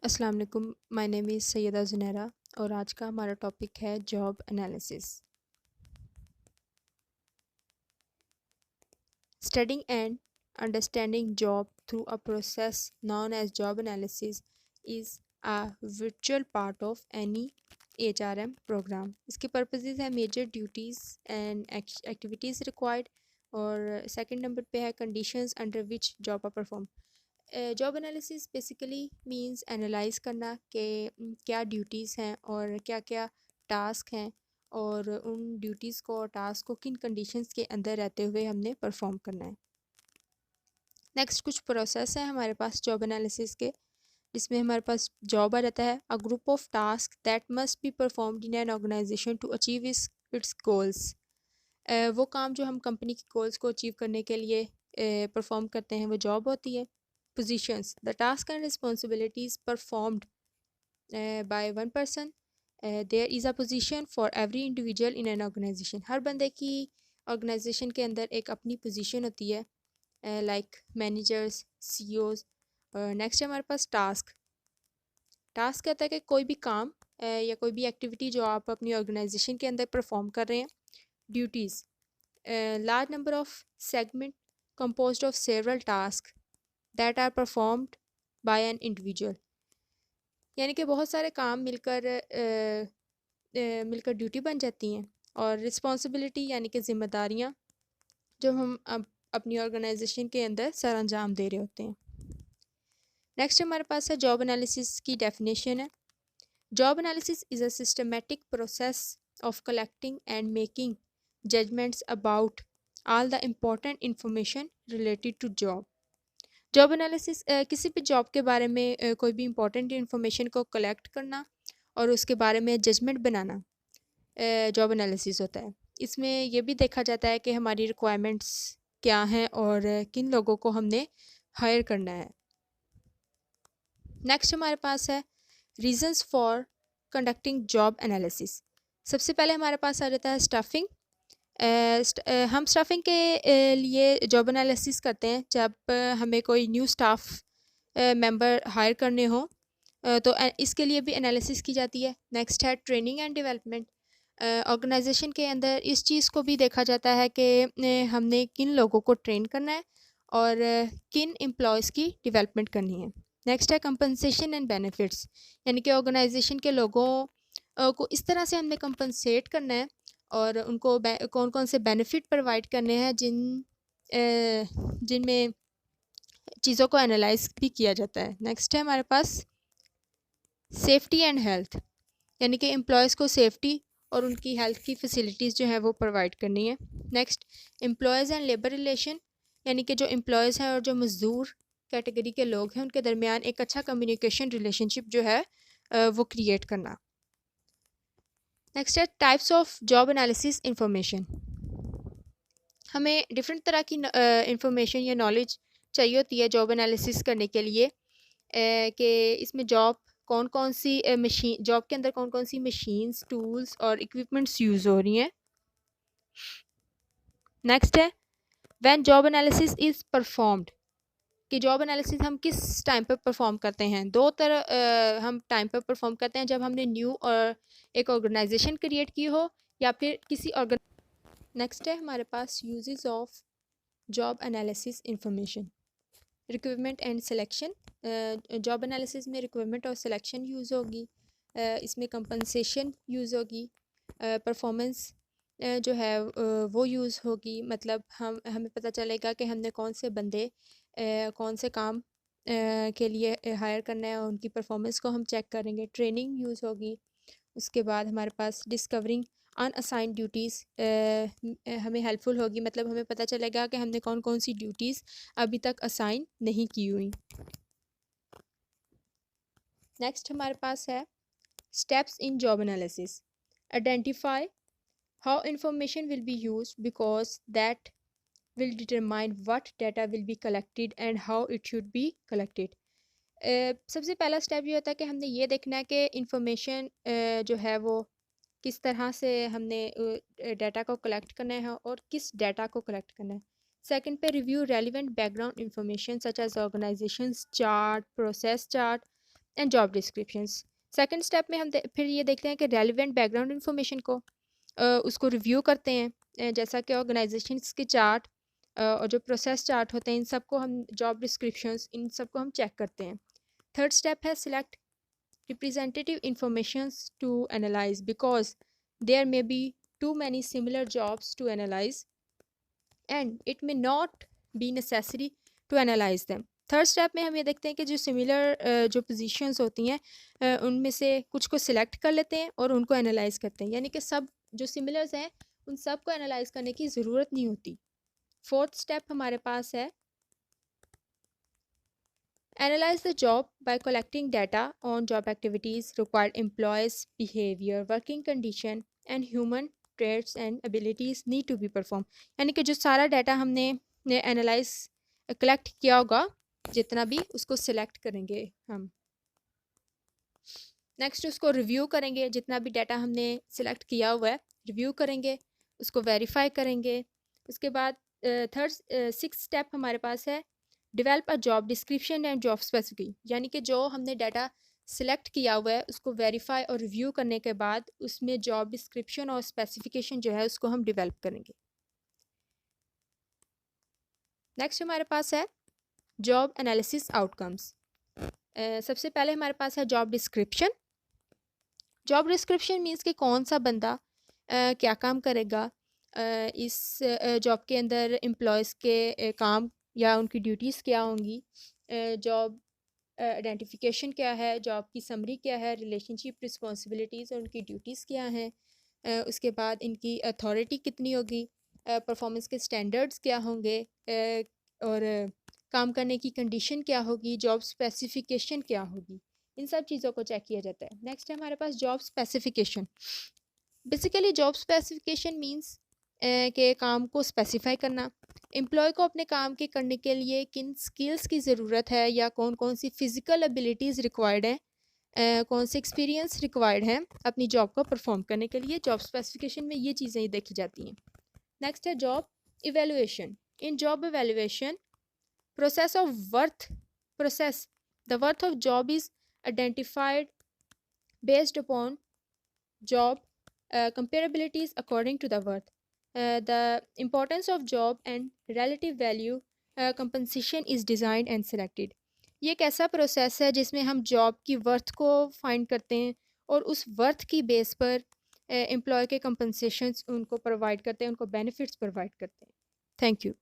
अस्सलाम वालेकुम। My name is Syeda Zunaira और आज का हमारा टॉपिक है job analysis. Studying and understanding job through a process known as job analysis is a virtual part of any HRM program. इसके purposes है major duties and activities required, और second number पे है conditions under which job are perform. Job analysis basically means analyse करना कि क्या duties हैं और क्या क्या टास्क हैं, और उन ड्यूटीज़ को और टास्क को किन कंडीशंस के अंदर रहते हुए हमने परफॉर्म करना है। नेक्स्ट कुछ प्रोसेस है हमारे पास जॉब एनालिसिस के, जिसमें हमारे पास जॉब आ जाता है a group of task that must be performed in an organisation to achieve its goals. वो काम जो हम कंपनी के गोल्स को अचीव करने के लिए परफॉर्म करते हैं वो जॉब होती है। Positions the task and responsibilities performed by one person. There is a position for every individual in an organisation. हर बंदे की ऑर्गेनाइजेशन के अंदर एक अपनी पोजीशन होती है, लाइक मैनेजर्स, सीईओज। नेक्स्ट है हमारे पास टास्क। टास्क कहता है कि कोई भी काम या कोई भी एक्टिविटी जो आप अपनी ऑर्गेनाइजेशन के अंदर परफॉर्म कर रहे हैं। Duties large number of segment composed of several tasks that are performed by an individual। यानी कि बहुत सारे काम मिलकर ड्यूटी बन जाती हैं। और रिस्पॉन्सिबिलिटी यानी कि ज़िम्मेदारियाँ जो हम अपनी ऑर्गेनाइजेशन के अंदर सर अंजाम दे रहे होते हैं। नेक्स्ट हमारे पास है जॉब एनालिसिस की डेफिनेशन है। Job analysis is a systematic process of collecting and making judgements about all the important information related to job। Job analysis किसी भी जॉब के बारे में कोई भी इंपॉर्टेंट इंफॉर्मेशन को कलेक्ट करना और उसके बारे में जजमेंट बनाना जॉब एनालिसिस होता है। इसमें यह भी देखा जाता है कि हमारी रिक्वायरमेंट्स क्या हैं और किन लोगों को हमने हायर करना है। नेक्स्ट हमारे पास है reasons for conducting job analysis. सबसे पहले हमारे पास आ जाता है स्टाफिंग। हम स्टाफिंग के लिए जॉब एनालिसिस करते हैं जब हमें कोई न्यू स्टाफ मेंबर हायर करने हो, तो इसके लिए भी एनालिसिस की जाती है। नेक्स्ट है ट्रेनिंग एंड डेवलपमेंट। ऑर्गेनाइजेशन के अंदर इस चीज़ को भी देखा जाता है कि हमने किन लोगों को ट्रेन करना है और किन एम्प्लॉयज़ की डेवलपमेंट करनी है। नेक्स्ट है कंपनसेशन एंड बेनिफिट्स, यानी कि ऑर्गेनाइजेशन के लोगों को इस तरह से हमने कंपनसेट करना है और उनको कौन कौन से बेनिफिट प्रोवाइड करने हैं जिनमें चीज़ों को एनालाइज भी किया जाता है। नेक्स्ट है हमारे पास सेफ्टी एंड हेल्थ, यानी कि एम्प्लॉयज़ को सेफ्टी और उनकी हेल्थ की फैसिलिटीज़ जो है वो प्रोवाइड करनी है। Next employees and labour relation, यानी कि जो एम्प्लॉयज़ हैं और जो मज़दूर कैटेगरी के लोग हैं उनके दरमियान एक अच्छा कम्युनिकेशन रिलेशनशिप जो है वो क्रिएट करना। नेक्स्ट है types of job analysis information. हमें डिफरेंट तरह की इंफॉर्मेशन या नॉलेज चाहिए होती है जॉब एनालिसिस करने के लिए, कि इसमें कौन कौन सी मशीन जॉब के अंदर कौन कौन सी मशीन्स, टूल्स और इक्विपमेंट्स यूज़ हो रही हैं। नेक्स्ट है when job analysis is performed, कि जॉब एनालिसिस हम किस टाइम पर परफॉर्म करते हैं। दो तरह हम टाइम पर परफॉर्म करते हैं, जब हमने न्यू और एक ऑर्गेनाइजेशन क्रिएट की हो या फिर किसी ऑर्गन। नेक्स्ट है हमारे पास uses of job analysis information. Requirement and selection. Job analysis में रिक्वायरमेंट और सिलेक्शन यूज़ होगी। इसमें कंपनसेशन यूज़ होगी। परफॉर्मेंस जो है वो यूज़ होगी, मतलब हमें पता चलेगा कि हमने कौन से बंदे कौन से काम के लिए हायर करना है और उनकी परफॉर्मेंस को हम चेक करेंगे। ट्रेनिंग यूज़ होगी। उसके बाद हमारे पास डिस्कवरिंग अनअसाइंड ड्यूटीज़ हमें हेल्पफुल होगी, मतलब हमें पता चलेगा कि हमने कौन कौन सी ड्यूटीज़ अभी तक असाइन नहीं की हुई। नेक्स्ट हमारे पास है steps in job analysis. Identify how information will be used because that will determine what data will be collected and how it should be collected। सबसे पहला स्टेप ये होता है कि हमने ये देखना है कि इंफॉर्मेशन जो है वो किस तरह से हमने डाटा को कलेक्ट करना है और किस डाटा को कलेक्ट करना है। सेकंड पे review relevant background information such as organisations chart, process chart, and job descriptions. Second step में हम फिर ये देखते हैं कि रेलिवेंट बैकग्राउंड इन्फॉर्मेशन को उसको रिव्यू करते हैं, जैसा कि ऑर्गेनाइजेशंस के चार्ट और जो प्रोसेस चार्ट होते हैं, इन सबको हम जॉब डिस्क्रिप्शंस इन सबको हम चेक करते हैं। थर्ड स्टेप है select representative informations to analyze because there may be too many similar jobs to analyze and it may not be necessary to analyze them. Third step में हम ये देखते हैं कि जो सिमिलर जो पोजीशंस होती हैं उनमें से कुछ को सिलेक्ट कर लेते हैं और उनको एनालाइज करते हैं, यानी कि सब जो सिमिलर्स हैं उन सब को एनालाइज करने की ज़रूरत नहीं होती। फोर्थ स्टेप हमारे पास है analyze the job by collecting data on job activities, required employees' behavior, working condition, and human traits and abilities need to be performed. यानी कि जो सारा डाटा हमने एनालाइज कलेक्ट किया होगा जितना भी, उसको सिलेक्ट करेंगे हम। नेक्स्ट उसको रिव्यू करेंगे, जितना भी डाटा हमने सिलेक्ट किया हुआ है रिव्यू करेंगे, उसको वेरीफाई करेंगे। उसके बाद थर्ड सिक्स स्टेप हमारे पास है develop a job description and job specific, यानी कि जो हमने डाटा सिलेक्ट किया हुआ है उसको वेरीफाई और रिव्यू करने के बाद उसमें जॉब डिस्क्रिप्शन और स्पेसिफिकेशन जो है उसको हम डेवलप करेंगे। नेक्स्ट हमारे पास है जॉब एनालिसिस आउटकम्स। सबसे पहले हमारे पास है job description. Job description means कि कौन सा बंदा क्या काम करेगा, इस जॉब के अंदर एम्प्लॉयज़ के काम या उनकी ड्यूटीज़ क्या होंगी, जॉब आइडेंटिफिकेशन क्या है, जॉब की समरी क्या है, रिलेशनशिप रिस्पॉन्सिबिलिटीज़ और उनकी ड्यूटीज़ क्या हैं, उसके बाद इनकी अथॉरिटी कितनी होगी, परफॉर्मेंस के स्टैंडर्ड्स क्या होंगे, और काम करने की कंडीशन क्या होगी, जॉब स्पेसिफिकेशन क्या होगी, इन सब चीज़ों को चेक किया जाता है। नेक्स्ट है हमारे पास job specification. Basically job specification means के काम को स्पेसिफाई करना, एम्प्लॉय को अपने काम के करने के लिए किन स्किल्स की ज़रूरत है या कौन कौन सी फ़िज़िकल एबिलिटीज़ रिक्वायर्ड है, कौन से एक्सपीरियंस रिक्वायर्ड हैं अपनी जॉब को परफॉर्म करने के लिए। जॉब स्पेसिफिकेशन में ये चीज़ें देखी जाती हैं। नेक्स्ट है job evaluation. In job evaluation process of worth process the worth of job is identified based upon job comparabilities according to the worth, the importance of job and relative value compensation is designed and selected। ये एक ऐसा process है जिसमें हम job की worth को find करते हैं और उस वर्थ की बेस पर एम्प्लॉय के कंपनसेशंस उनको प्रोवाइड करते हैं, उनको बेनिफिट्स प्रोवाइड करते हैं। Thank you.